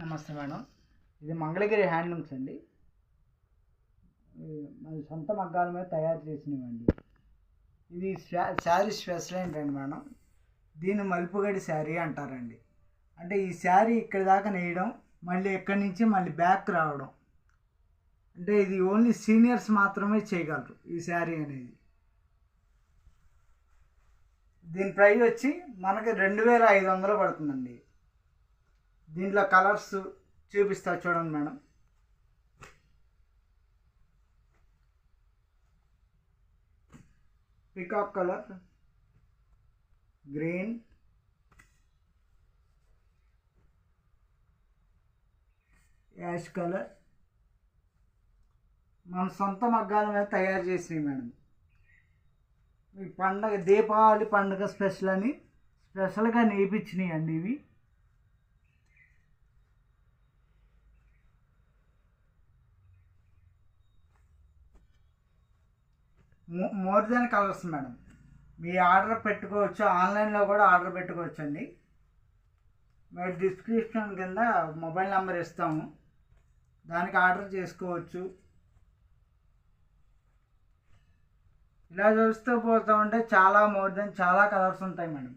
నమస్తే మేడం. ఇది మంగళగిరి హ్యాండ్లూమ్స్ అండి. మాది సొంత మగ్గాల మీద తయారు చేసినవండి. ఇది శారీ స్పెషల్ ఏంటండి మేడం, దీన్ని మలుపుగడి శారీ అంటారండి. అంటే ఈ శారీ ఇక్కడ దాకా నేయడం, మళ్ళీ ఇక్కడి నుంచి మళ్ళీ బ్యాక్ రావడం, అంటే ఇది ఓన్లీ సీనియర్స్ మాత్రమే చేయగలరు ఈ శారీ అనేది. దీని ప్రైస్ వచ్చి మనకి 2500 పడుతుందండి. దీంట్లో కలర్స్ చూపిస్తా చూడండి madam. Peacock colour, green, ash colour, మన సొంత మగ్గాల మీద తయారు చేసినవి మేడం. ఈ పండగ దీపావళి పండుగ స్పెషల్ అని స్పెషల్గా నేర్పించినాయి అండి ఇవి. More than colours madam. మీ ఆర్డర్ పెట్టుకోవచ్చు, ఆన్లైన్లో కూడా ఆర్డర్ పెట్టుకోవచ్చు అండి. మేము డిస్క్రిప్షన్ కింద మొబైల్ నెంబర్ ఇస్తాము, దానికి ఆర్డర్ చేసుకోవచ్చు. ఇలా చూస్తూ పోతూ ఉంటే చాలా మోర్ దెన్ చాలా కలర్స్ ఉంటాయి మేడం.